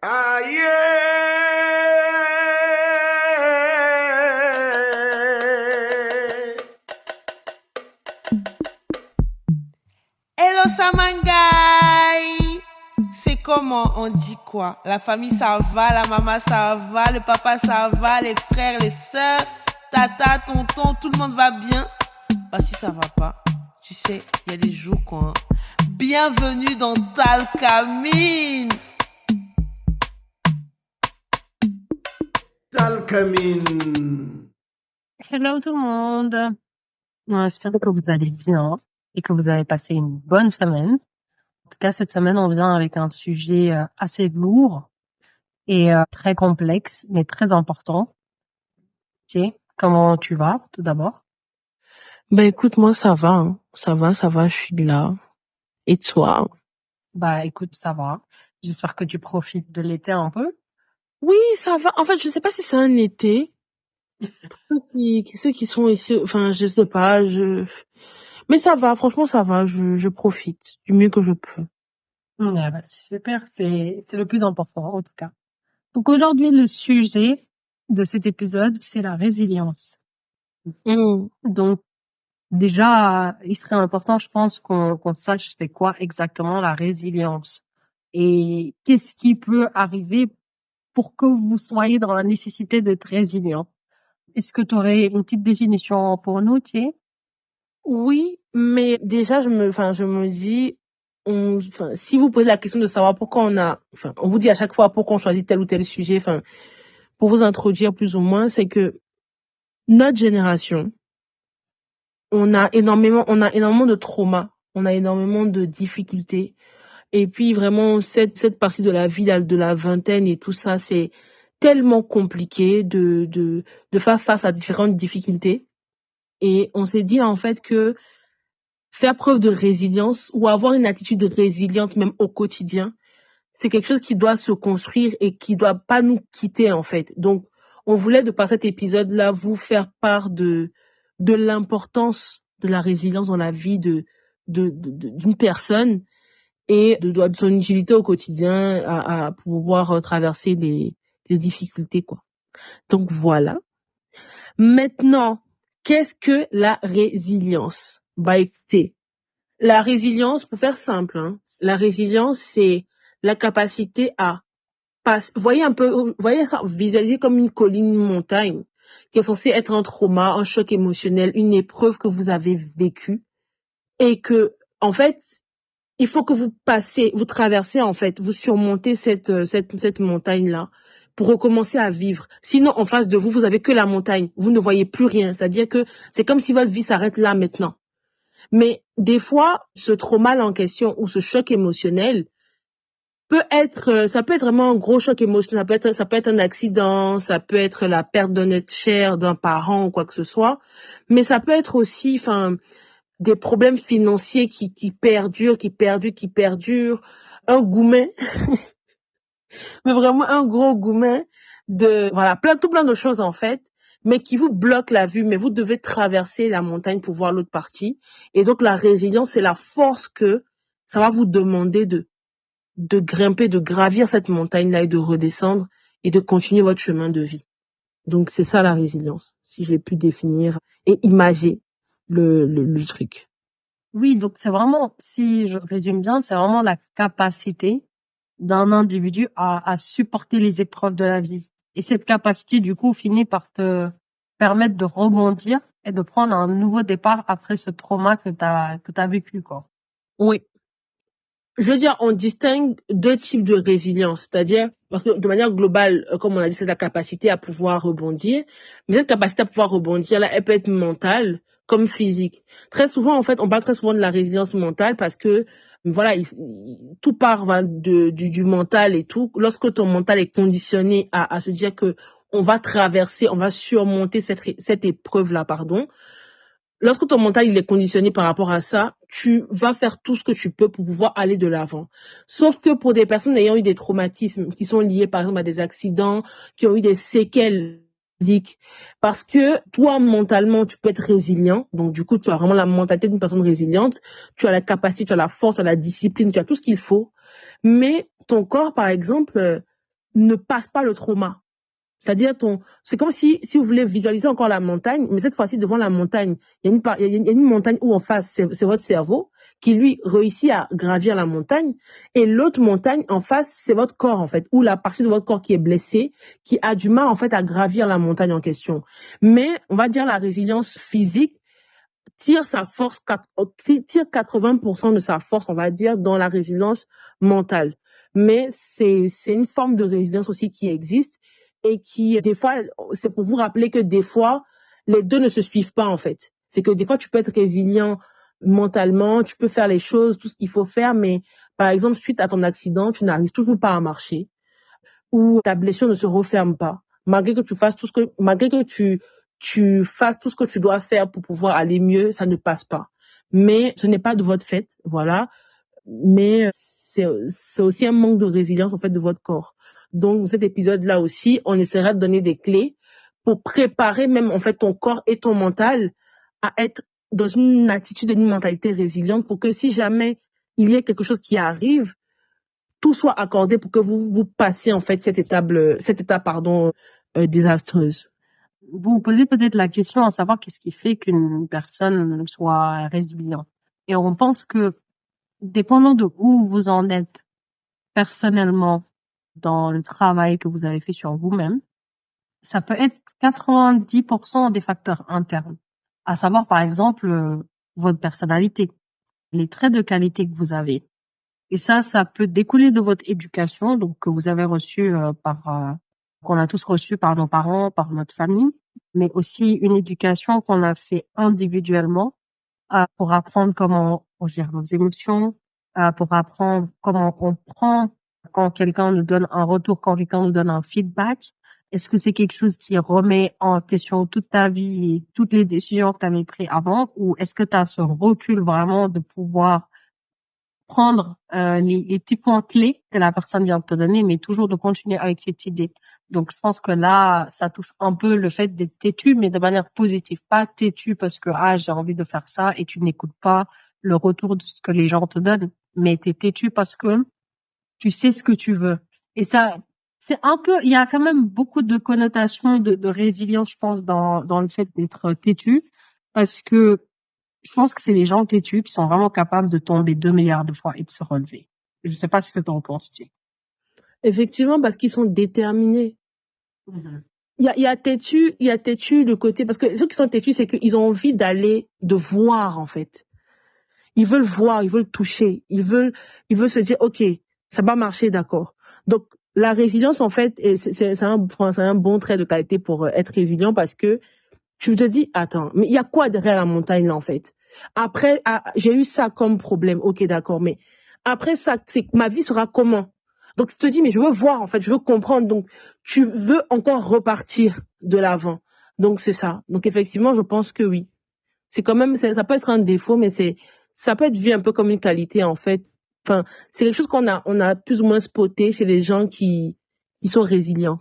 Aïe! Hello Samangai! C'est comment on dit quoi? La famille ça va, la maman ça va, le papa ça va, les frères, les sœurs, tata, tonton, tout le monde va bien? Bah si ça va pas, tu sais, il y a des jours quoi. Bienvenue dans Talkamine! Talkamine! Hello tout le monde. J'espère que vous allez bien et que vous avez passé une bonne semaine. En tout cas, cette semaine, on vient avec un sujet assez lourd et très complexe, mais très important. Tiens, comment tu vas, tout d'abord? Bah écoute, moi ça va, hein. Ça va, je suis là. Et toi? Bah écoute, ça va. J'espère que tu profites de l'été un peu. Oui, ça va. En fait, je sais pas si c'est un été. Ceux qui sont ici, enfin, je sais pas, mais ça va, franchement ça va, je profite du mieux que je peux. Ouais, bah, super, c'est le plus important en tout cas. Donc aujourd'hui, le sujet de cet épisode, c'est la résilience. Donc déjà, il serait important, je pense, qu'on sache c'est quoi exactement la résilience et qu'est-ce qui peut arriver pour que vous soyez dans la nécessité d'être résilient. Est-ce que tu aurais une petite définition pour nous, tiens? Oui, mais déjà je me dis, si vous posez la question de savoir pourquoi on vous dit à chaque fois pourquoi on choisit tel ou tel sujet, pour vous introduire plus ou moins, c'est que notre génération, on a énormément de traumas, on a énormément de difficultés. Et puis vraiment, cette partie de la vie, de la vingtaine et tout ça, c'est tellement compliqué de faire face à différentes difficultés. Et on s'est dit en fait que faire preuve de résilience ou avoir une attitude résiliente même au quotidien, c'est quelque chose qui doit se construire et qui doit pas nous quitter en fait. Donc, on voulait de par cet épisode-là vous faire part de l'importance de la résilience dans la vie d'une personne et de son utilité au quotidien à pouvoir traverser les difficultés, quoi. Donc voilà. Maintenant, qu'est-ce que la résilience? Bah écoutez, la résilience, pour faire simple, hein, la résilience, c'est la capacité à voyez ça, visualisez comme une colline, une montagne, qui est censée être un trauma, un choc émotionnel, une épreuve que vous avez vécue, et que, en fait, il faut que vous traversez, en fait, vous surmontez cette montagne-là pour recommencer à vivre. Sinon, en face de vous, vous avez que la montagne. Vous ne voyez plus rien. C'est-à-dire que c'est comme si votre vie s'arrête là maintenant. Mais des fois, ce trauma en question ou ce choc émotionnel ça peut être vraiment un gros choc émotionnel. Ça peut être un accident, ça peut être la perte d'un être cher, d'un parent ou quoi que ce soit. Mais ça peut être aussi, des problèmes financiers qui perdurent, un goumet, mais vraiment un gros goumet plein de choses en fait, mais qui vous bloquent la vue, mais vous devez traverser la montagne pour voir l'autre partie. Et donc la résilience, c'est la force que ça va vous demander de grimper, de gravir cette montagne-là et de redescendre et de continuer votre chemin de vie. Donc c'est ça la résilience, si j'ai pu définir et imager le truc. Oui, donc c'est vraiment, si je résume bien, c'est vraiment la capacité d'un individu à supporter les épreuves de la vie. Et cette capacité, du coup, finit par te permettre de rebondir et de prendre un nouveau départ après ce trauma que t'as vécu, quoi. Oui. Je veux dire, on distingue deux types de résilience, c'est-à-dire, parce que de manière globale, comme on a dit, c'est la capacité à pouvoir rebondir. Mais cette capacité à pouvoir rebondir, là, elle peut être mentale comme physique. Très souvent, en fait, on parle très souvent de la résilience mentale parce que, voilà, tout part du mental et tout. Lorsque ton mental est conditionné à se dire que on va surmonter cette épreuve-là, pardon. Lorsque ton mental il est conditionné par rapport à ça, tu vas faire tout ce que tu peux pour pouvoir aller de l'avant. Sauf que pour des personnes ayant eu des traumatismes qui sont liés par exemple à des accidents, qui ont eu des séquelles physiques, parce que toi mentalement tu peux être résilient, donc du coup tu as vraiment la mentalité d'une personne résiliente, tu as la capacité, tu as la force, tu as la discipline, tu as tout ce qu'il faut, mais ton corps par exemple ne passe pas le trauma. C'est-à-dire c'est comme si vous voulez visualiser encore la montagne, mais cette fois-ci devant la montagne, il y a une montagne où en face c'est votre cerveau qui lui réussit à gravir la montagne, et l'autre montagne en face c'est votre corps en fait, ou la partie de votre corps qui est blessée, qui a du mal en fait à gravir la montagne en question. Mais on va dire la résilience physique tire 80% de sa force, on va dire, dans la résilience mentale. Mais c'est une forme de résilience aussi qui existe et qui, des fois, c'est pour vous rappeler que des fois, les deux ne se suivent pas, en fait. C'est que des fois, tu peux être résilient mentalement, tu peux faire les choses, tout ce qu'il faut faire, mais par exemple, suite à ton accident, tu n'arrives toujours pas à marcher ou ta blessure ne se referme pas, malgré que tu fasses tu fasses tout ce que tu dois faire pour pouvoir aller mieux, ça ne passe pas. Mais ce n'est pas de votre fait, voilà. Mais c'est aussi un manque de résilience, en fait, de votre corps. Donc, dans cet épisode-là aussi, on essaiera de donner des clés pour préparer même, en fait, ton corps et ton mental à être dans une attitude et une mentalité résiliente pour que si jamais il y a quelque chose qui arrive, tout soit accordé pour que vous passiez, en fait, cette étape, désastreuse. Vous vous posez peut-être la question à savoir qu'est-ce qui fait qu'une personne soit résiliente. Et on pense que, dépendant de où vous en êtes personnellement dans le travail que vous avez fait sur vous-même, ça peut être 90% des facteurs internes. À savoir, par exemple, votre personnalité, les traits de qualité que vous avez. Et ça peut découler de votre éducation, donc que vous avez reçue qu'on a tous reçu par nos parents, par notre famille, mais aussi une éducation qu'on a fait individuellement pour apprendre comment on gère nos émotions, pour apprendre comment on prend quand quelqu'un nous donne un retour, quand quelqu'un nous donne un feedback. Est-ce que c'est quelque chose qui remet en question toute ta vie et toutes les décisions que tu avais prises avant, ou est-ce que tu as ce recul vraiment de pouvoir prendre les petits points clés que la personne vient de te donner, mais toujours de continuer avec cette idée. Donc, je pense que là, ça touche un peu le fait d'être têtu, mais de manière positive. Pas têtu parce que j'ai envie de faire ça et tu n'écoutes pas le retour de ce que les gens te donnent, mais t'es têtu parce que tu sais ce que tu veux. Et ça, c'est un peu, il y a quand même beaucoup de connotations de résilience, je pense, dans le fait d'être têtu, parce que je pense que c'est les gens têtus qui sont vraiment capables de tomber 2 milliards de fois et de se relever. Je sais pas ce que t'en penses, tu. Effectivement, parce qu'ils sont déterminés. Il y a têtu le côté, parce que ceux qui sont têtus, c'est qu'ils ont envie de voir, en fait. Ils veulent voir, ils veulent toucher, ils veulent se dire, OK, ça va marcher, d'accord. Donc, la résilience, en fait, c'est un bon trait de qualité pour être résilient parce que tu te dis, attends, mais il y a quoi derrière la montagne, là, en fait? Après, j'ai eu ça comme problème. OK, d'accord, mais après ça, ma vie sera comment? Donc, tu te dis, mais je veux voir, en fait, je veux comprendre. Donc, tu veux encore repartir de l'avant. Donc, c'est ça. Donc, effectivement, je pense que oui. C'est quand même, ça peut être un défaut, mais ça peut être vu un peu comme une qualité, en fait. Enfin, c'est quelque chose on a plus ou moins spoté chez les gens qui sont résilients.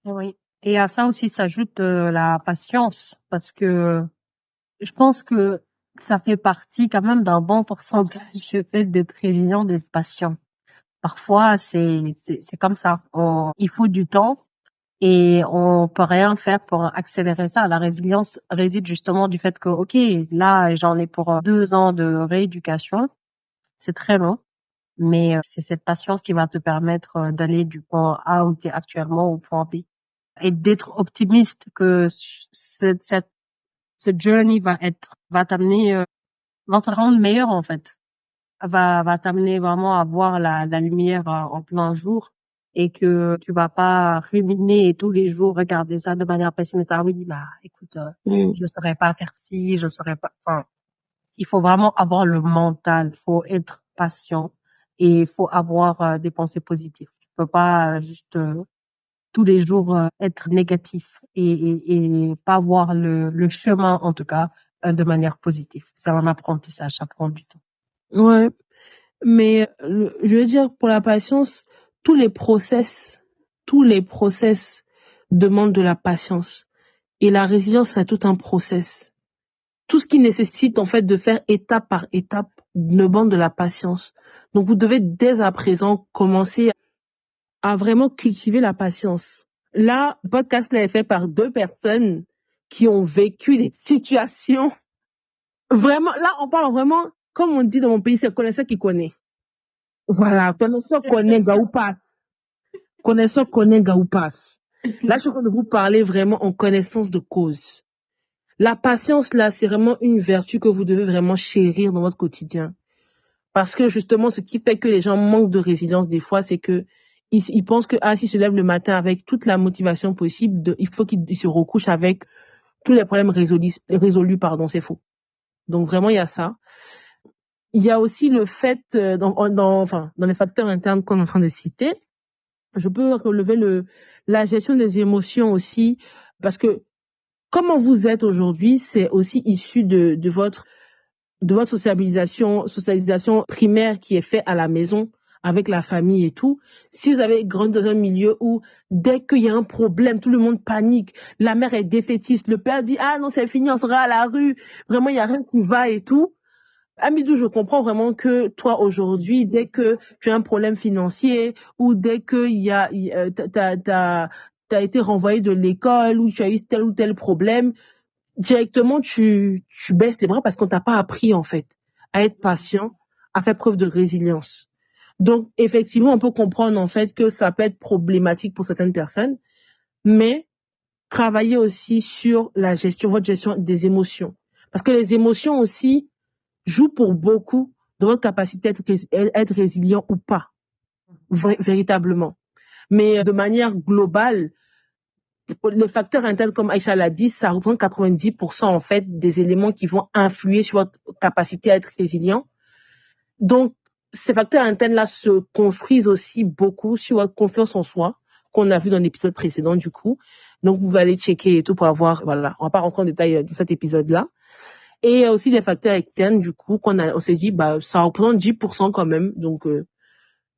Oui. Et à ça aussi s'ajoute la patience, parce que je pense que ça fait partie quand même d'un bon pourcentage du fait d'être résilient, d'être patient. Parfois, c'est comme ça. Il faut du temps et on peut rien faire pour accélérer ça. La résilience réside justement du fait que, OK, là, j'en ai pour 2 ans de rééducation. C'est très long. Mais c'est cette patience qui va te permettre d'aller du point A où tu es actuellement au point B. Et d'être optimiste que cette journey va t'amener, va te rendre meilleur, en fait. Va t'amener vraiment à voir la lumière en plein jour et que tu vas pas ruminer et tous les jours regarder ça de manière pessimiste. Ah oui, bah, écoute, je saurais pas faire ci, je saurais pas, enfin, il faut vraiment avoir le mental, faut être patient et il faut avoir des pensées positives. Tu peux pas juste tous les jours être négatif et pas voir le chemin, en tout cas, de manière positive. C'est un apprentissage, ça prend du temps. Ouais, mais je veux dire, pour la patience, tous les process demandent de la patience. Et la résilience, c'est tout un process. Tout ce qui nécessite, en fait, de faire étape par étape demande de la patience. Donc, vous devez dès à présent commencer à vraiment cultiver la patience. Là, le podcast là est fait par 2 personnes qui ont vécu des situations vraiment, là, on parle vraiment, comme on dit dans mon pays, c'est connaisseur qui connaît. Voilà, connaisseur connaît, gars ou pas. Connaisseur connaît, gars ou pas. Là, je suis en train de vous parler vraiment en connaissance de cause. La patience, là, c'est vraiment une vertu que vous devez vraiment chérir dans votre quotidien. Parce que justement, ce qui fait que les gens manquent de résilience des fois, c'est que ils pensent que s'ils se lèvent le matin avec toute la motivation possible, il faut qu'ils se recouchent avec tous les problèmes résolus, c'est faux. Donc vraiment, il y a ça. Il y a aussi le fait, dans les facteurs internes qu'on est en train de citer, je peux relever la gestion des émotions aussi, parce que comment vous êtes aujourd'hui, c'est aussi issu de votre socialisation primaire qui est faite à la maison avec la famille et tout. Si vous avez grandi dans un milieu où dès qu'il y a un problème, tout le monde panique, la mère est défaitiste, le père dit ah non c'est fini, on sera à la rue, vraiment il y a rien qui va et tout. Amidou, je comprends vraiment que toi aujourd'hui, dès que tu as un problème financier ou dès que t'as été renvoyé de l'école ou tu as eu tel ou tel problème, directement tu baisses les bras parce qu'on t'a pas appris en fait à être patient, à faire preuve de résilience. Donc effectivement, on peut comprendre en fait que ça peut être problématique pour certaines personnes, mais travailler aussi sur votre gestion des émotions, parce que les émotions aussi jouent pour beaucoup dans votre capacité à être résilient ou pas, véritablement. Mais de manière globale, les facteurs internes, comme Aïcha l'a dit, ça représente 90% en fait des éléments qui vont influer sur votre capacité à être résilient. Donc, ces facteurs internes-là se construisent aussi beaucoup sur votre confiance en soi, qu'on a vu dans l'épisode précédent du coup. Donc, vous pouvez aller checker et tout pour avoir, voilà, on va pas rentrer en détail dans cet épisode-là. Et il y a aussi les facteurs externes du coup on s'est dit, ça représente 10% quand même. Donc,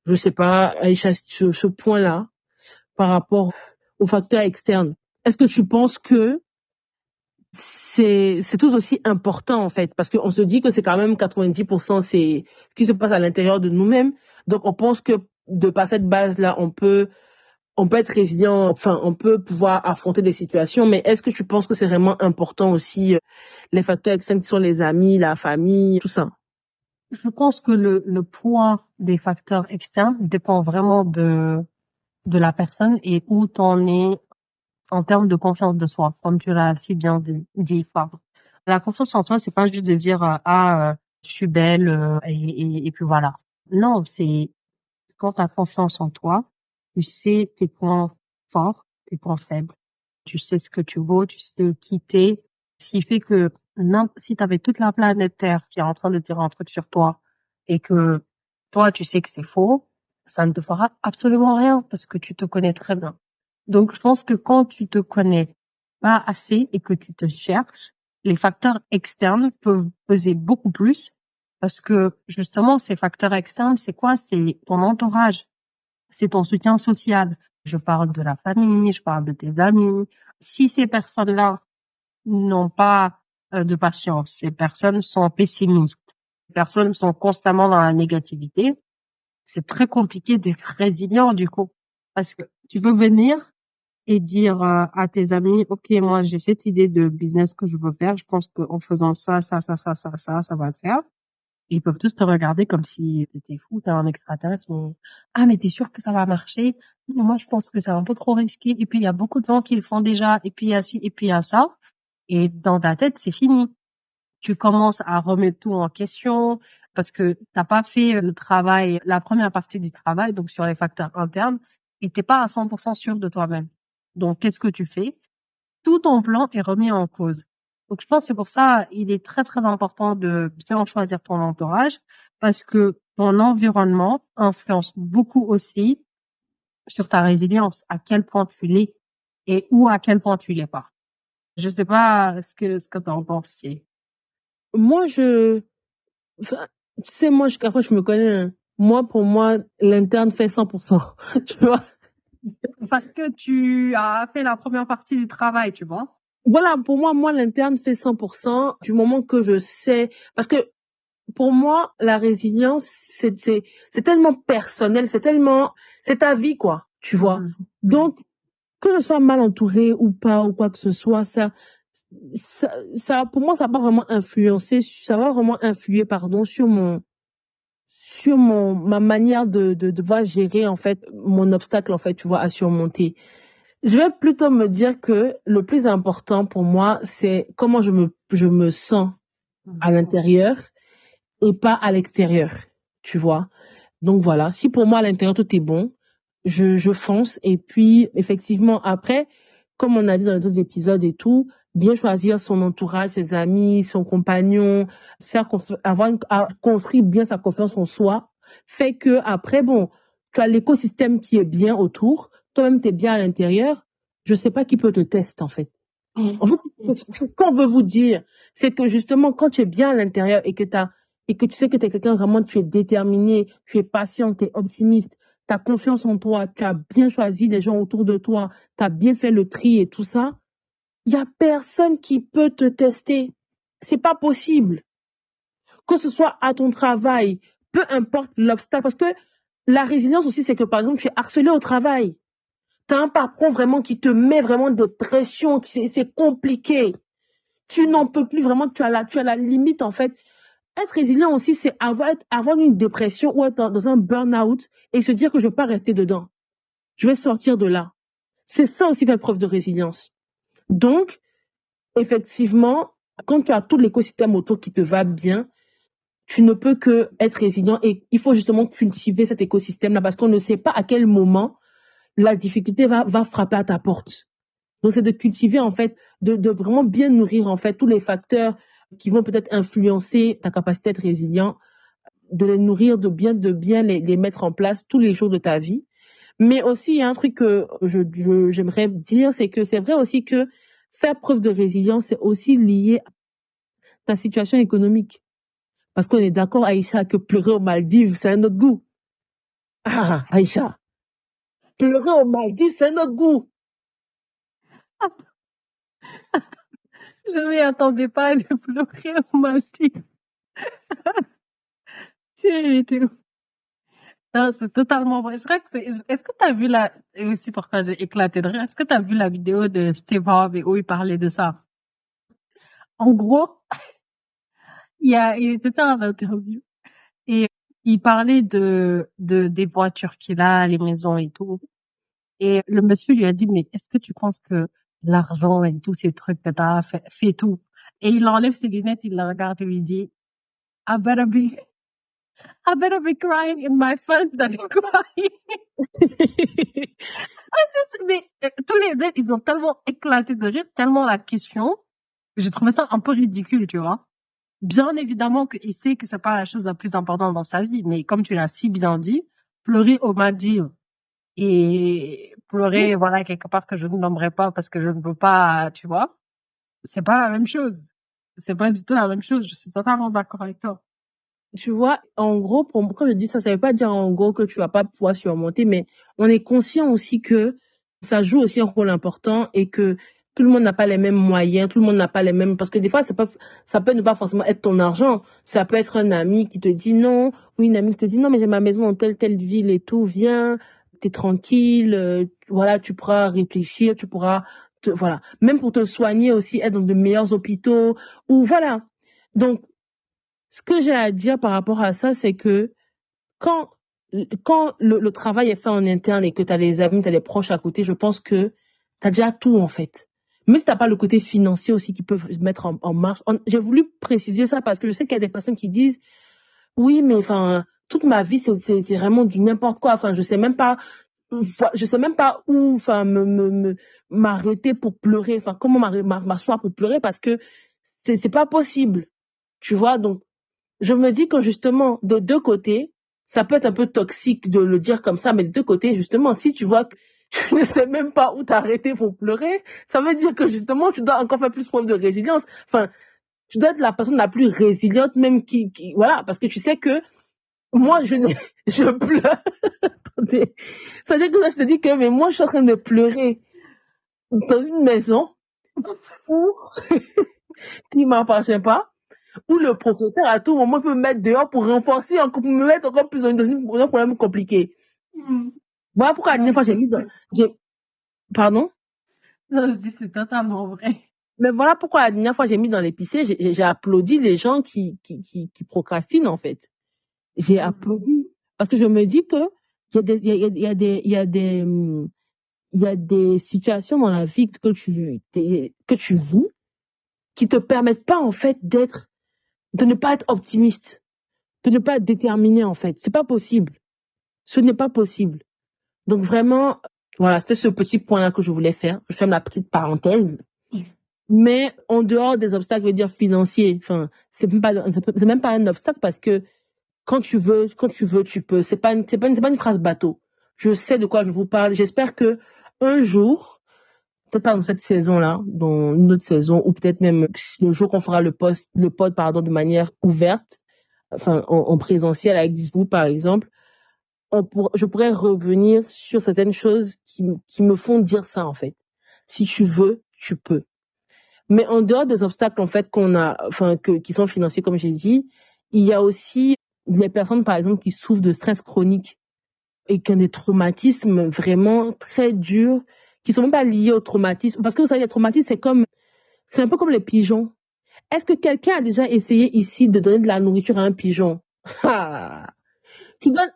je sais pas, Aïcha, ce point-là, par rapport aux facteurs externes, est-ce que tu penses que c'est tout aussi important en fait, parce qu'on se dit que c'est quand même 90%, c'est ce qui se passe à l'intérieur de nous-mêmes. Donc on pense que de par cette base-là, on peut être résilient, enfin on peut pouvoir affronter des situations. Mais est-ce que tu penses que c'est vraiment important aussi les facteurs externes qui sont les amis, la famille, tout ça? Je pense que le poids des facteurs externes dépend vraiment de la personne et où t'en es en termes de confiance de soi, comme tu l'as si bien dit, Fab. La confiance en soi, c'est pas juste de dire je suis belle et puis voilà. Non, c'est quand tu as confiance en toi, tu sais tes points forts, tes points faibles. Tu sais ce que tu vaux, tu sais qui t'es. Ce qui fait que si tu avais toute la planète Terre qui est en train de dire un truc sur toi et que toi, tu sais que c'est faux, ça ne te fera absolument rien parce que tu te connais très bien. Donc, je pense que quand tu te connais pas assez et que tu te cherches, les facteurs externes peuvent peser beaucoup plus parce que justement, ces facteurs externes, c'est quoi? C'est ton entourage, c'est ton soutien social. Je parle de la famille, je parle de tes amis. Si ces personnes-là n'ont pas de patience, ces personnes sont pessimistes, ces personnes sont constamment dans la négativité, c'est très compliqué d'être résilient du coup. Parce que tu peux venir et dire à tes amis, OK, moi j'ai cette idée de business que je veux faire, je pense qu'en faisant ça va le faire. Ils peuvent tous te regarder comme si t'étais fou, t'es un extraterrestre. Ah, mais t'es sûr que ça va marcher? Moi, je pense que c'est un peu trop risqué. Et puis, il y a beaucoup de gens qui le font déjà. Et puis, il y a ci, et puis, il y a ça. Et dans ta tête, c'est fini. Tu commences à remettre tout en question parce que t'as pas fait le travail, la première partie du travail, donc sur les facteurs internes, et t'es pas à 100% sûr de toi-même. Donc, qu'est-ce que tu fais? Tout ton plan est remis en cause. Donc, je pense que c'est pour ça, il est très, très important de bien choisir ton entourage parce que ton environnement influence beaucoup aussi sur ta résilience, à quel point tu l'es et ou à quel point tu l'es pas. Je sais pas ce que t'en penses. Moi, tu sais, moi, après, je me connais, hein. Moi, pour moi, l'interne fait 100%. Tu vois? Parce que tu as fait la première partie du travail, tu vois. Voilà, pour moi, l'interne fait 100% du moment que je sais, parce que pour moi, la résilience, c'est tellement personnel, c'est ta vie, quoi. tu vois. Donc, que je sois mal entourée ou pas, ou quoi que ce soit, ça, pour moi, ça va pas vraiment influencer, ça va vraiment influer, pardon, sur ma manière de devoir gérer, en fait, mon obstacle, en fait, tu vois, à surmonter. Je vais plutôt me dire que le plus important pour moi, c'est comment je me sens à l'intérieur et pas à l'extérieur, tu vois. Donc voilà, si pour moi à l'intérieur tout est bon, je fonce. Et puis effectivement après, comme on a dit dans les autres épisodes et tout, bien choisir son entourage, ses amis, son compagnon, construire bien sa confiance en soi, fait que après bon, tu as l'écosystème qui est bien autour, toi-même t'es bien à l'intérieur. Je sais pas qui peut te tester en fait. En fait, ce qu'on veut vous dire, c'est que justement quand tu es bien à l'intérieur et que tu sais que tu es quelqu'un vraiment, tu es déterminé, tu es patient, tu es optimiste, tu as confiance en toi, tu as bien choisi les gens autour de toi, tu as bien fait le tri et tout ça, il y a personne qui peut te tester. C'est pas possible. Que ce soit à ton travail, peu importe l'obstacle, parce que la résilience aussi, c'est que par exemple, tu es harcelé au travail. Tu as un patron vraiment qui te met vraiment de pression, c'est compliqué. Tu n'en peux plus vraiment, tu as la limite en fait. Être résilient aussi, c'est avoir une dépression ou être dans un burn-out et se dire que je ne vais pas rester dedans. Je vais sortir de là. C'est ça aussi faire preuve de résilience. Donc, effectivement, quand tu as tout l'écosystème autour qui te va bien, tu ne peux que être résilient et il faut justement cultiver cet écosystème-là parce qu'on ne sait pas à quel moment la difficulté va frapper à ta porte. Donc, c'est de cultiver, en fait, de vraiment bien nourrir, en fait, tous les facteurs qui vont peut-être influencer ta capacité à être résilient, de les nourrir, de bien les mettre en place tous les jours de ta vie. Mais aussi, il y a un truc que j'aimerais dire, c'est que c'est vrai aussi que faire preuve de résilience, c'est aussi lié à ta situation économique. Parce qu'on est d'accord, Aïcha, que pleurer aux Maldives, c'est un autre goût. Ah, Aïcha, pleurer aux Maldives, c'est un autre goût. Je m'y attendais pas à le pleurer au Maldives. Non, c'est totalement vrai. Je crois que est-ce que tu as vu et aussi pourquoi j'ai éclaté de rire, est-ce que tu as vu la vidéo de Steve Harvey où il parlait de ça? En gros, il était en interview et il parlait des voitures qu'il a, les maisons et tout. Et le monsieur lui a dit, mais est-ce que tu penses que l'argent et tous ces trucs que t'as fait tout? Et il enlève ses lunettes, il le regarde et lui dit, I better be crying in my funds than crying. Mais tous les deux, ils ont tellement éclaté de rire, tellement la question, que j'ai trouvé ça un peu ridicule, tu vois. Bien évidemment qu'il sait que c'est pas la chose la plus importante dans sa vie, mais comme tu l'as si bien dit, pleurer au Maldives et pleurer, voilà, quelque part que je ne nommerai pas parce que je ne veux pas, tu vois, c'est pas la même chose. C'est pas du tout la même chose. Je suis totalement d'accord avec toi. Tu vois, en gros, quand je dis ça, ça veut pas dire en gros que tu vas pas pouvoir surmonter, mais on est conscient aussi que ça joue aussi un rôle important et que tout le monde n'a pas les mêmes moyens, tout le monde n'a pas les mêmes, parce que des fois, ça peut ne pas forcément être ton argent. Ça peut être un ami qui te dit non, ou une amie qui te dit non, mais j'ai ma maison dans telle ville et tout, viens, t'es tranquille, voilà, tu pourras réfléchir, tu pourras, voilà. Même pour te soigner aussi, être dans de meilleurs hôpitaux, ou voilà. Donc, ce que j'ai à dire par rapport à ça, c'est que quand le travail est fait en interne et que tu as les amis, tu as les proches à côté, je pense que tu as déjà tout en fait. Mais si tu n'as pas le côté financier aussi qui peut se mettre en marche. J'ai voulu préciser ça parce que je sais qu'il y a des personnes qui disent oui, mais enfin, toute ma vie, c'est vraiment du n'importe quoi. Enfin, je sais même pas où enfin m'arrêter pour pleurer. Enfin, comment m'asseoir pour pleurer parce que c'est pas possible. Tu vois, donc je me dis que justement, de deux côtés, ça peut être un peu toxique de le dire comme ça, mais de deux côtés, justement, si tu vois que tu ne sais même pas où t'arrêter pour pleurer, ça veut dire que justement, tu dois encore faire plus preuve de résilience. Enfin, tu dois être la personne la plus résiliente, même voilà, parce que tu sais que moi, je pleure. Ça veut dire que là, je te dis que, mais moi, je suis en train de pleurer dans une maison où, qui m'appartient pas, où le propriétaire à tout moment peut me mettre dehors pour renforcer encore, pour me mettre encore plus dans un problème compliqué. Voilà pourquoi la dernière fois pardon? Non, je dis c'est totalement vrai. Mais voilà pourquoi la dernière fois j'ai mis dans l'épicier, j'ai applaudi les gens qui procrastinent, en fait. J'ai applaudi. Parce que je me dis que il y a des situations dans la vie que tu vis qui te permettent pas, en fait, de ne pas être optimiste, de ne pas être déterminé, en fait. C'est pas possible. Ce n'est pas possible. Donc vraiment, voilà, c'était ce petit point-là que je voulais faire. Je ferme la petite parenthèse. Mais en dehors des obstacles, je veux dire financiers, enfin, c'est même pas un obstacle parce que quand tu veux, tu peux. C'est pas une phrase bateau. Je sais de quoi je vous parle. J'espère que un jour, peut-être pas dans cette saison-là, dans une autre saison, ou peut-être même le jour qu'on fera le pod, pardon, de manière ouverte, enfin, en présentiel avec vous, par exemple, je pourrais revenir sur certaines choses qui me font dire ça, en fait. Si tu veux, tu peux. Mais en dehors des obstacles, en fait, qu'on a, enfin, qui sont financiers, comme j'ai dit, il y a aussi des personnes, par exemple, qui souffrent de stress chronique et qui ont des traumatismes vraiment très durs, qui sont même pas liés au traumatisme. Parce que vous savez, les traumatismes, c'est un peu comme les pigeons. Est-ce que quelqu'un a déjà essayé ici de donner de la nourriture à un pigeon? Tu donnes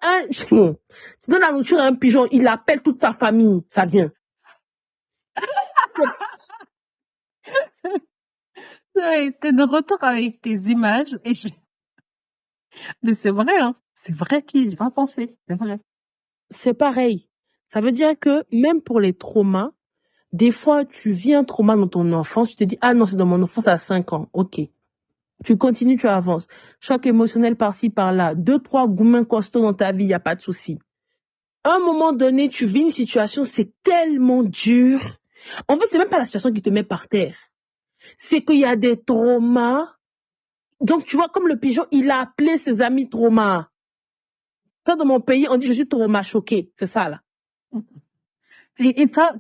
la nourriture à un pigeon, il appelle toute sa famille, ça vient. T'es de retour avec tes images mais c'est vrai, hein. C'est vrai qu'il va penser. C'est vrai. C'est pareil. Ça veut dire que même pour les traumas, des fois, tu vis un trauma dans ton enfance, tu te dis, ah non, c'est dans mon enfance à 5 ans. Ok. Tu continues, tu avances. Choc émotionnel par-ci, par-là. 2, 3 gourmets costauds dans ta vie, y a pas de souci. À un moment donné, tu vis une situation, c'est tellement dur. En fait, c'est même pas la situation qui te met par terre. C'est qu'il y a des traumas. Donc, tu vois, comme le pigeon, il a appelé ses amis traumas. Ça, dans mon pays, on dit, je suis trauma choqué. C'est ça, là. Et ça,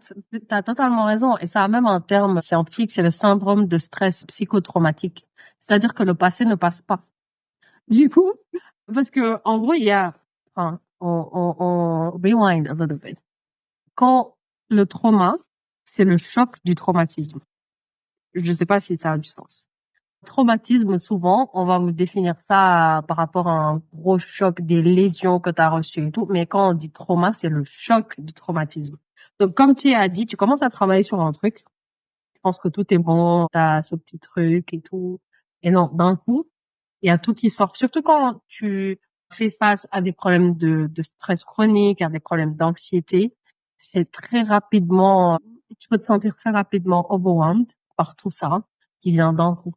t'as totalement raison. Et ça a même un terme scientifique, c'est le syndrome de stress psychotraumatique. C'est-à-dire que le passé ne passe pas. Du coup, parce que, en gros, il y a, enfin, on rewind a little bit. Quand le trauma, c'est le choc du traumatisme. Je sais pas si ça a du sens. Traumatisme, souvent, on va me définir ça par rapport à un gros choc, des lésions que tu as reçues et tout. Mais quand on dit trauma, c'est le choc du traumatisme. Donc, comme tu as dit, tu commences à travailler sur un truc. Tu penses que tout est bon, tu as ce petit truc et tout. Et non, d'un coup, il y a tout qui sort. Surtout quand tu fais face à des problèmes de stress chronique, à des problèmes d'anxiété. C'est très rapidement, tu peux te sentir très rapidement overwhelmed par tout ça qui vient d'un coup.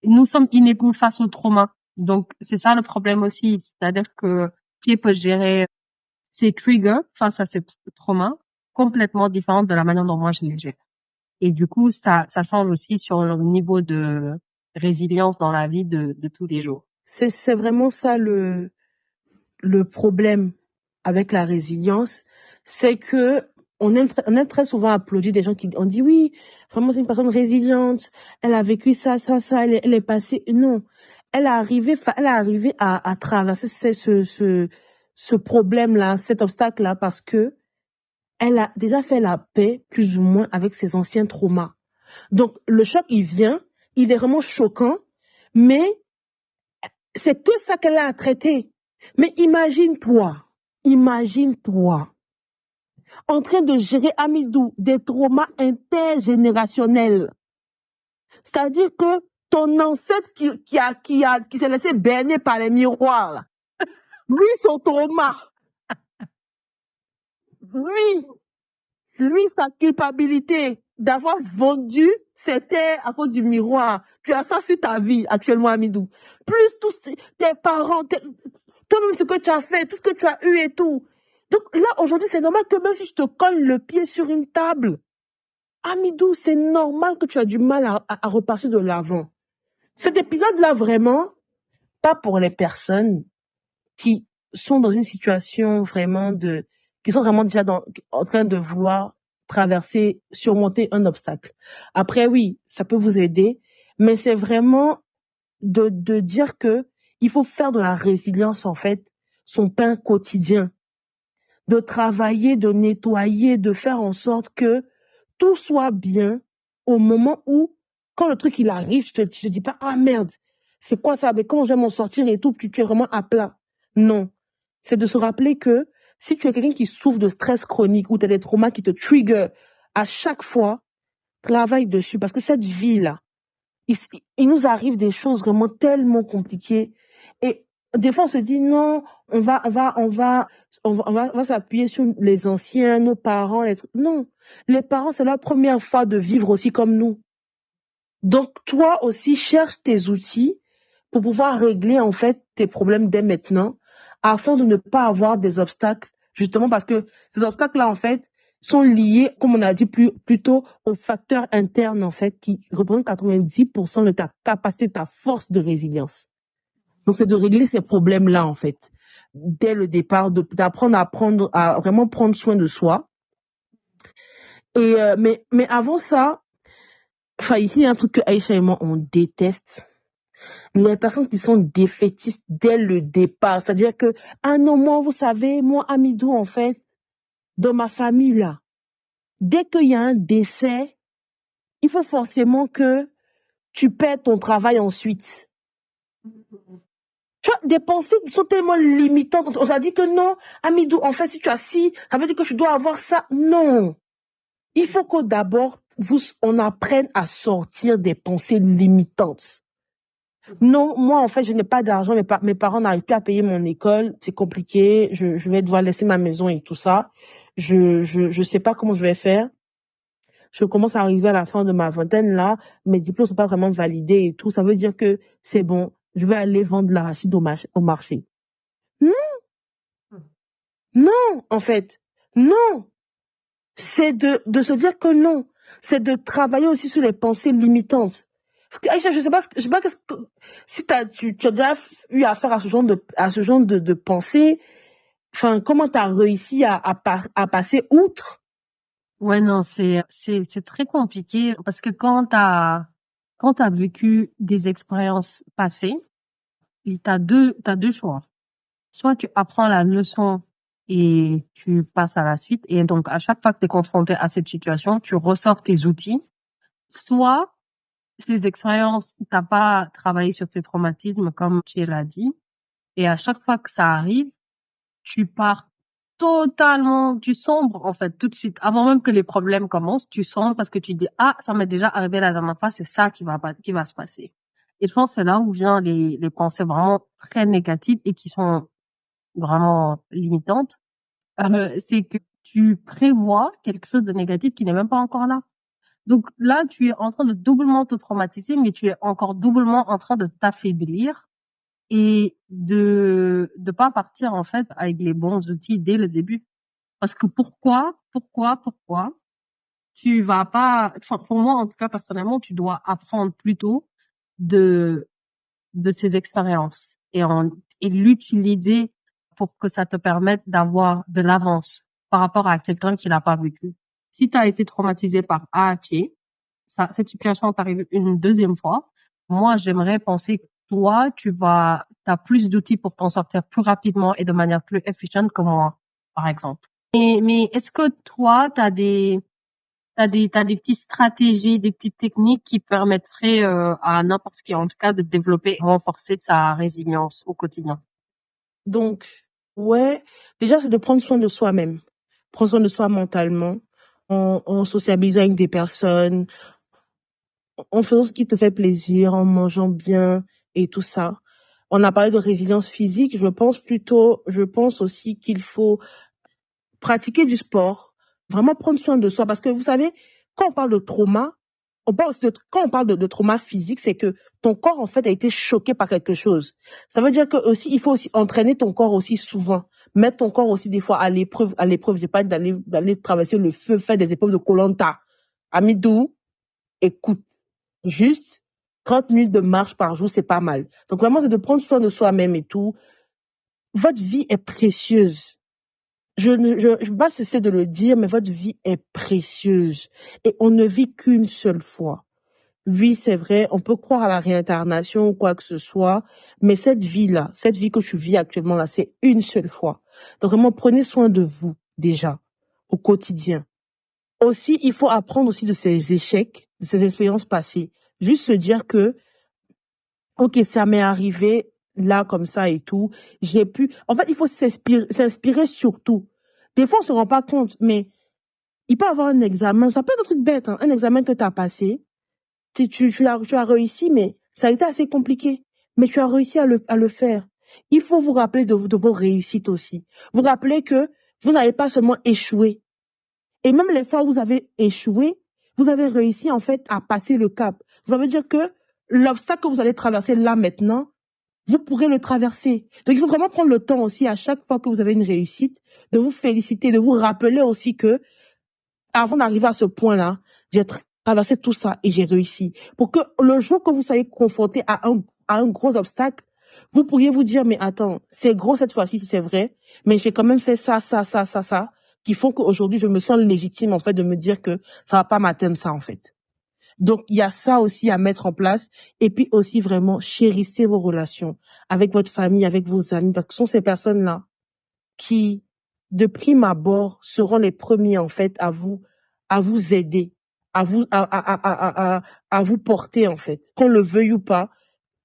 Nous sommes inégaux face au trauma. Donc, c'est ça le problème aussi. C'est-à-dire que qui peut gérer ces triggers face à ces traumas complètement différents de la manière dont moi je les gère. Et du coup, ça change aussi sur le niveau de résilience dans la vie de tous les jours. C'est vraiment ça le problème avec la résilience. C'est que on aime très souvent applaudir des gens qui on dit oui, vraiment c'est une personne résiliente, elle a vécu ça, elle est passée. Non, elle est arrivée à traverser ce problème-là, cet obstacle-là, parce que elle a déjà fait la paix, plus ou moins, avec ses anciens traumas. Donc, le choc, il vient, il est vraiment choquant, mais c'est que ça qu'elle a à traiter. Mais imagine-toi, en train de gérer, Amidou, des traumas intergénérationnels. C'est-à-dire que ton ancêtre qui s'est laissé berner par les miroirs, là, lui, son trauma, lui, sa culpabilité d'avoir vendu ses terres à cause du miroir. Tu as ça sur ta vie actuellement, Amidou. Plus tous tes parents, toi-même ce que tu as fait, tout ce que tu as eu et tout. Donc là, aujourd'hui, c'est normal que même si je te colle le pied sur une table, Amidou, c'est normal que tu as du mal à repartir de l'avant. Cet épisode-là, vraiment, pas pour les personnes qui sont dans une situation vraiment qui sont vraiment déjà en train de vouloir traverser, surmonter un obstacle. Après, oui, ça peut vous aider, mais c'est vraiment de dire que il faut faire de la résilience, en fait, son pain quotidien. de travailler, de nettoyer, de faire en sorte que tout soit bien au moment où, quand le truc il arrive, tu te dis pas, ah merde, c'est quoi ça? Mais comment je vais m'en sortir et tout, tu es vraiment à plat. Non. C'est de se rappeler que si tu es quelqu'un qui souffre de stress chronique ou tu as des traumas qui te trigger à chaque fois, travaille dessus. Parce que cette vie-là, il nous arrive des choses vraiment tellement compliquées. Et des fois, on se dit, non, on va s'appuyer sur les anciens, nos parents. Non. Les parents, c'est la première fois de vivre aussi comme nous. Donc, toi aussi, cherche tes outils pour pouvoir régler, en fait, tes problèmes dès maintenant, afin de ne pas avoir des obstacles, justement parce que ces obstacles-là, en fait, sont liés, comme on a dit plus tôt, aux facteurs internes, en fait, qui représentent 90% de ta capacité, ta force de résilience. Donc, c'est de régler ces problèmes-là, en fait, dès le départ, d'apprendre à vraiment prendre soin de soi. Et, mais avant ça, enfin, ici, il y a un truc que Aïcha et moi, on déteste. Les personnes qui sont défaitistes dès le départ. C'est-à-dire que, ah non, moi, vous savez, moi, Amidou, en fait, dans ma famille, là, dès qu'il y a un décès, il faut forcément que tu perds ton travail ensuite. Tu vois, des pensées qui sont tellement limitantes. On t'a dit que non, Amidou, en fait, si tu as ci, ça veut dire que tu dois avoir ça. Non. Il faut que d'abord, on apprenne à sortir des pensées limitantes. Non, moi, en fait, je n'ai pas d'argent. Mes parents n'arrivent plus à payer mon école. C'est compliqué. Je vais devoir laisser ma maison et tout ça. Je sais pas comment je vais faire. Je commence à arriver à la fin de ma vingtaine, là. Mes diplômes sont pas vraiment validés et tout. Ça veut dire que c'est bon. Je vais aller vendre l'arachide au marché. Non. Non, en fait. Non. C'est de se dire que non. C'est de travailler aussi sur les pensées limitantes. Parce que, Aïcha, je sais pas si tu as déjà eu affaire à ce genre de pensée. Enfin, comment tu as réussi à passer outre? Ouais, non, c'est très compliqué parce que quand t'as vécu des expériences passées, t'as deux choix. Soit tu apprends la leçon et tu passes à la suite, et donc à chaque fois que tu es confronté à cette situation, tu ressors tes outils. Soit ces expériences, t'as pas travaillé sur tes traumatismes comme tu l'as dit, et à chaque fois que ça arrive, tu pars totalement, tu sombres en fait tout de suite, avant même que les problèmes commencent, tu sombres parce que tu dis ah ça m'est déjà arrivé la dernière fois, c'est ça qui va se passer. Et je pense que c'est là où viennent les pensées vraiment très négatives et qui sont vraiment limitantes. C'est que tu prévois quelque chose de négatif qui n'est même pas encore là. Donc là, tu es en train de doublement te traumatiser, mais tu es encore doublement en train de t'affaiblir et de pas partir en fait avec les bons outils dès le début. Parce que pourquoi tu vas pas, enfin pour moi en tout cas personnellement, tu dois apprendre plutôt de ces expériences et l'utiliser pour que ça te permette d'avoir de l'avance par rapport à quelqu'un qui l'a pas vécu. Si tu as été traumatisé par AHT, cette situation t'arrive une deuxième fois, moi j'aimerais penser que toi t'as plus d'outils pour t'en sortir plus rapidement et de manière plus efficiente que moi, par exemple. Mais est-ce que toi t'as des petites stratégies, des petites techniques qui permettraient à n'importe qui, en tout cas, de développer, renforcer sa résilience au quotidien? Donc, ouais, déjà, c'est de prendre soin de soi-même. Prendre soin de soi mentalement, en sociabilisant avec des personnes, en faisant ce qui te fait plaisir, en mangeant bien et tout ça. On a parlé de résilience physique. Je pense aussi qu'il faut pratiquer du sport, vraiment prendre soin de soi. Parce que vous savez, quand on parle de trauma, quand on parle de trauma physique, c'est que ton corps, en fait, a été choqué par quelque chose. Ça veut dire que aussi, il faut aussi entraîner ton corps aussi souvent. Mettre ton corps aussi des fois à l'épreuve. J'ai pas d'aller traverser le feu, faire des épreuves de Koh-Lanta. Amidou, écoute, juste 30 minutes de marche par jour, c'est pas mal. Donc vraiment, c'est de prendre soin de soi-même et tout. Votre vie est précieuse. Je ne peux pas cesser de le dire, mais votre vie est précieuse. Et on ne vit qu'une seule fois. oui, c'est vrai, on peut croire à la réincarnation ou quoi que ce soit, mais cette vie-là, cette vie que tu vis actuellement là, c'est une seule fois. Donc vraiment, prenez soin de vous, déjà, au quotidien. Aussi, il faut apprendre aussi de ces échecs, de ces expériences passées. Juste se dire que, ok, ça m'est arrivé là comme ça et tout. J'ai pu. En fait, il faut s'inspirer surtout. Des fois, on se rend pas compte, mais il peut y avoir un examen. Ça peut être un truc bête, hein, un examen que tu as passé. Tu as réussi, mais ça a été assez compliqué. Mais tu as réussi à le faire. Il faut vous rappeler de vos réussites aussi. Vous rappeler que vous n'avez pas seulement échoué. Et même les fois où vous avez échoué, vous avez réussi en fait à passer le cap. Ça veut dire que l'obstacle que vous allez traverser là maintenant, vous pourrez le traverser. Donc il faut vraiment prendre le temps aussi à chaque fois que vous avez une réussite, de vous féliciter, de vous rappeler aussi que avant d'arriver à ce point-là, j'ai traversé tout ça et j'ai réussi. Pour que le jour que vous soyez confronté à un gros obstacle, vous pourriez vous dire, mais attends, c'est gros cette fois-ci, c'est vrai, mais j'ai quand même fait ça, qui font qu'aujourd'hui, je me sens légitime, en fait, de me dire que ça va pas m'atteindre ça, en fait. Donc, il y a ça aussi à mettre en place. Et puis aussi, vraiment, chérissez vos relations avec votre famille, avec vos amis, parce que ce sont ces personnes-là qui, de prime abord, seront les premiers, en fait, à vous aider, à vous porter, en fait. Qu'on le veuille ou pas,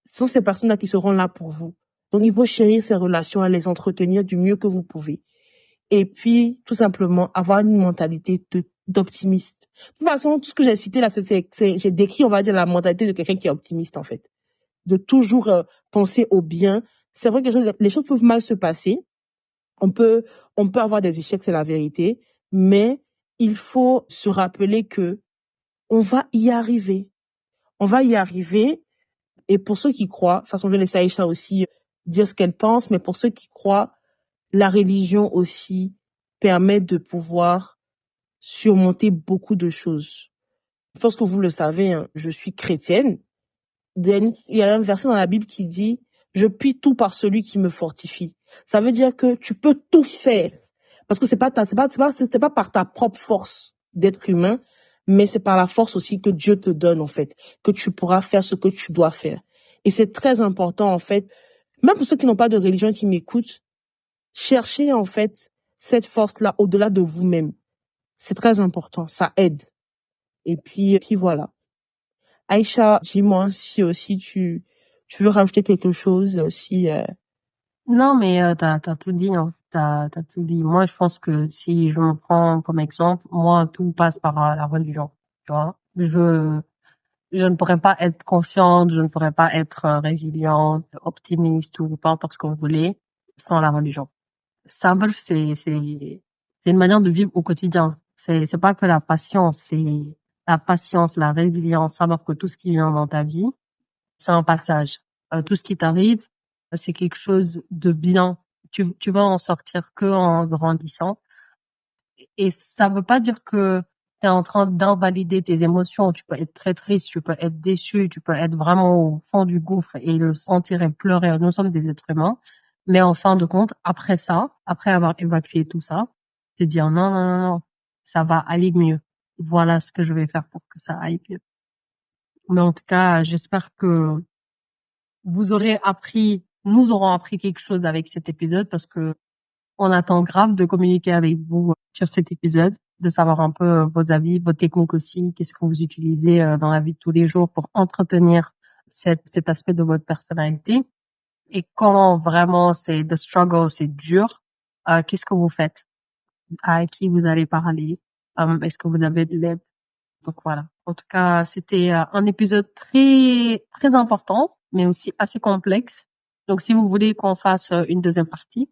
ce sont ces personnes-là qui seront là pour vous. Donc, il faut chérir ces relations, à les entretenir du mieux que vous pouvez. Et puis, tout simplement, avoir une mentalité d'optimiste. De toute façon, tout ce que j'ai cité là, j'ai décrit, on va dire, la mentalité de quelqu'un qui est optimiste, en fait. De toujours penser au bien. C'est vrai que les choses peuvent mal se passer. On peut avoir des échecs, c'est la vérité. Mais il faut se rappeler que on va y arriver. On va y arriver. Et pour ceux qui croient, de toute façon, je vais laisser Aïcha aussi dire ce qu'elle pense, mais pour ceux qui croient, la religion aussi permet de pouvoir surmonter beaucoup de choses. Je pense que vous le savez, hein, je suis chrétienne. Il y a un verset dans la Bible qui dit « Je puis tout par celui qui me fortifie ». Ça veut dire que tu peux tout faire. Parce que c'est pas par ta propre force d'être humain, mais c'est par la force aussi que Dieu te donne, en fait, que tu pourras faire ce que tu dois faire. Et c'est très important, en fait, même pour ceux qui n'ont pas de religion qui m'écoutent, cherchez en fait cette force-là au-delà de vous-même. C'est très important, ça aide. Et puis voilà. Aïcha, dis-moi si aussi tu veux rajouter quelque chose aussi. Non, mais t'as tout dit, hein. T'as tout dit. Moi, je pense que si je me prends comme exemple, moi, tout passe par la religion. Tu vois, je ne pourrais pas être confiante, je ne pourrais pas être résiliente, optimiste ou peu importe ce que vous voulez sans la religion. Ça, c'est une manière de vivre au quotidien. C'est pas que la patience, c'est la patience, la résilience, savoir que tout ce qui vient dans ta vie, c'est un passage. Tout ce qui t'arrive, c'est quelque chose de bien. Tu vas en sortir que en grandissant. Et ça veut pas dire que tu es en train d'invalider tes émotions. Tu peux être très triste, tu peux être déçu, tu peux être vraiment au fond du gouffre et le sentir et pleurer. Nous sommes des êtres humains. Mais en fin de compte, après ça, après avoir évacué tout ça, te dire non, ça va aller mieux. Voilà ce que je vais faire pour que ça aille mieux. Mais en tout cas, j'espère que nous aurons appris quelque chose avec cet épisode parce que on attend grave de communiquer avec vous sur cet épisode, de savoir un peu vos avis, vos techniques aussi, qu'est-ce que vous utilisez dans la vie de tous les jours pour entretenir cet aspect de votre personnalité et quand vraiment c'est the struggle, c'est dur, qu'est-ce que vous faites? À qui vous allez parler? Est-ce que vous avez de l'aide? Donc voilà. En tout cas, c'était un épisode très très important, mais aussi assez complexe. Donc si vous voulez qu'on fasse une deuxième partie,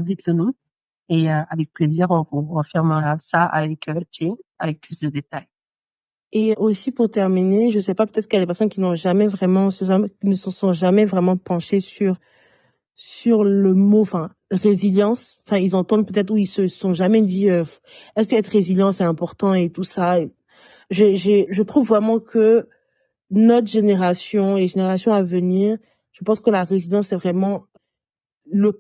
dites-le nous. Et avec plaisir, on vous refermera ça avec Jay, avec plus de détails. Et aussi pour terminer, je sais pas, peut-être qu'il y a des personnes qui ne se sont jamais vraiment penchées sur le mot, enfin, résilience. Enfin, ils entendent peut-être ou ils se sont jamais dit, est-ce qu'être résilient c'est important et tout ça. Je trouve vraiment que notre génération et les générations à venir, je pense que la résilience c'est vraiment le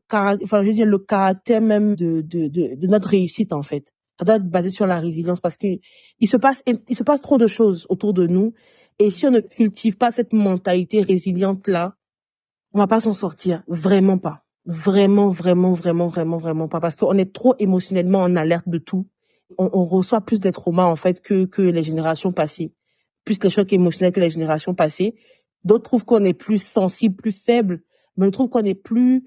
caractère même de notre réussite, en fait. Ça doit être basé sur la résilience parce que il se passe trop de choses autour de nous Et si on ne cultive pas cette mentalité résiliente-là, on va pas s'en sortir. Vraiment pas. Vraiment, vraiment, vraiment, vraiment, vraiment pas. Parce qu'on est trop émotionnellement en alerte de tout. On reçoit plus des traumas, en fait, que les générations passées. Plus les chocs émotionnels que les générations passées. D'autres trouvent qu'on est plus sensible, plus faible. Mais je trouve qu'on est plus,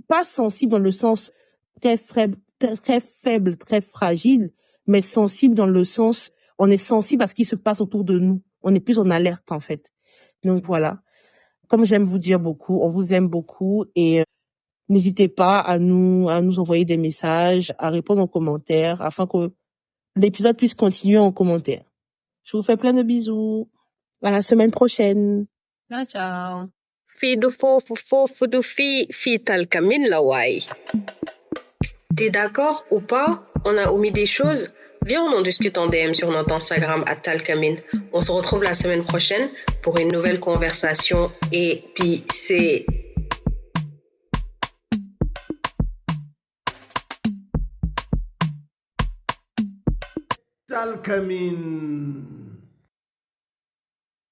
pas sensible dans le sens très faible, très fragile, mais sensible dans le sens, on est sensible à ce qui se passe autour de nous. On est plus en alerte, en fait. Donc voilà. Comme j'aime vous dire beaucoup, on vous aime beaucoup et n'hésitez pas à nous envoyer des messages, à répondre aux commentaires afin que l'épisode puisse continuer en commentaire. Je vous fais plein de bisous. À la semaine prochaine. Ciao, ciao. Fii du foofu du fii Talcamin la waay. T'es d'accord ou pas? On a omis des choses? Viens, on en discute en DM sur notre Instagram @Talcamin. On se retrouve la semaine prochaine pour une nouvelle conversation épicée. Talcamin.